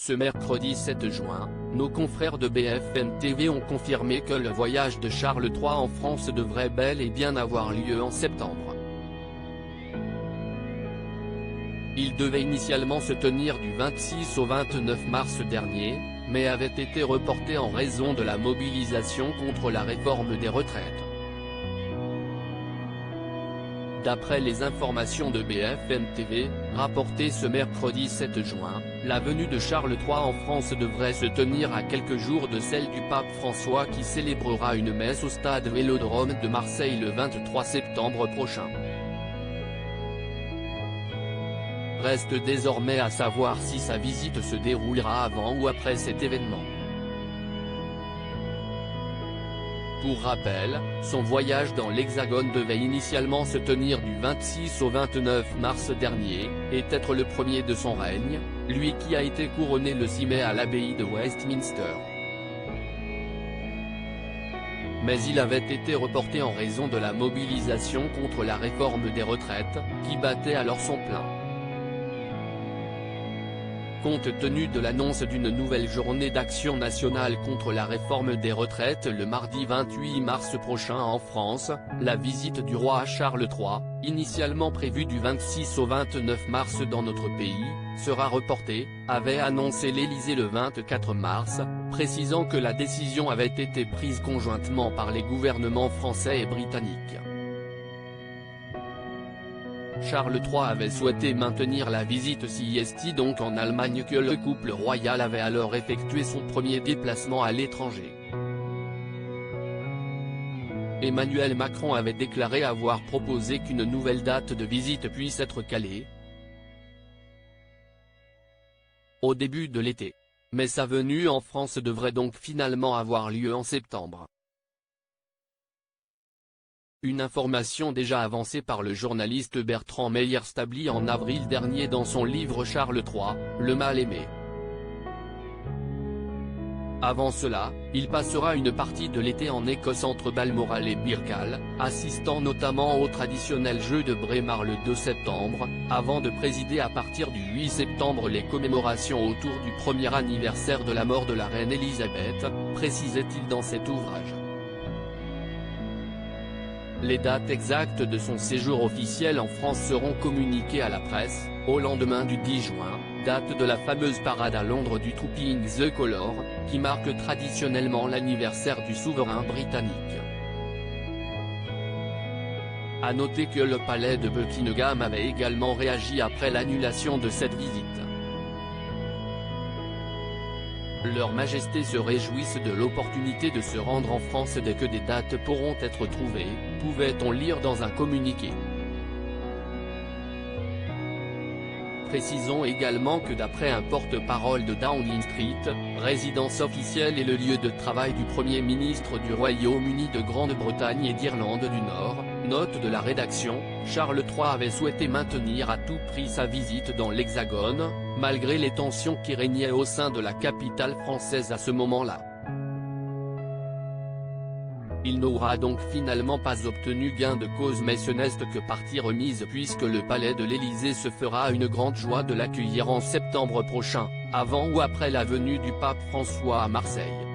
Ce mercredi 7 juin, nos confrères de BFM TV ont confirmé que le voyage de Charles III en France devrait bel et bien avoir lieu en septembre. Il devait initialement se tenir du 26 au 29 mars dernier, mais avait été reporté en raison de la mobilisation contre la réforme des retraites. D'après les informations de BFM TV, rapportées ce mercredi 7 juin, la venue de Charles III en France devrait se tenir à quelques jours de celle du pape François qui célébrera une messe au stade Vélodrome de Marseille le 23 septembre prochain. Reste désormais à savoir si sa visite se déroulera avant ou après cet événement. Pour rappel, son voyage dans l'Hexagone devait initialement se tenir du 26 au 29 mars dernier, et être le premier de son règne, lui qui a été couronné le 6 mai à l'abbaye de Westminster. Mais il avait été reporté en raison de la mobilisation contre la réforme des retraites, qui battait alors son plein. Compte tenu de l'annonce d'une nouvelle journée d'action nationale contre la réforme des retraites le mardi 28 mars prochain en France, la visite du roi Charles III, initialement prévue du 26 au 29 mars dans notre pays, sera reportée, avait annoncé l'Élysée le 24 mars, précisant que la décision avait été prise conjointement par les gouvernements français et britanniques. Charles III avait souhaité maintenir la visite CIST donc en Allemagne que le couple royal avait alors effectué son premier déplacement à l'étranger. Emmanuel Macron avait déclaré avoir proposé qu'une nouvelle date de visite puisse être calée au début de l'été. Mais sa venue en France devrait donc finalement avoir lieu en septembre. Une information déjà avancée par le journaliste Bertrand Meyer-Stably en avril dernier dans son livre Charles III, le mal-aimé. Avant cela, il passera une partie de l'été en Écosse entre Balmoral et Birkall, assistant notamment au traditionnel jeu de Braemar le 2 septembre, avant de présider à partir du 8 septembre les commémorations autour du premier anniversaire de la mort de la reine Elisabeth, précisait-il dans cet ouvrage. Les dates exactes de son séjour officiel en France seront communiquées à la presse, au lendemain du 10 juin, date de la fameuse parade à Londres du Trooping the Colour, qui marque traditionnellement l'anniversaire du souverain britannique. À noter que le palais de Buckingham avait également réagi après l'annulation de cette visite. Leur Majesté se réjouissent de l'opportunité de se rendre en France dès que des dates pourront être trouvées, pouvait-on lire dans un communiqué. Précisons également que d'après un porte-parole de Downing Street, résidence officielle et le lieu de travail du Premier ministre du Royaume-Uni de Grande-Bretagne et d'Irlande du Nord, note de la rédaction, Charles III avait souhaité maintenir à tout prix sa visite dans l'Hexagone, malgré les tensions qui régnaient au sein de la capitale française à ce moment-là. Il n'aura donc finalement pas obtenu gain de cause mais ce n'est que partie remise puisque le palais de l'Élysée se fera une grande joie de l'accueillir en septembre prochain, avant ou après la venue du pape François à Marseille.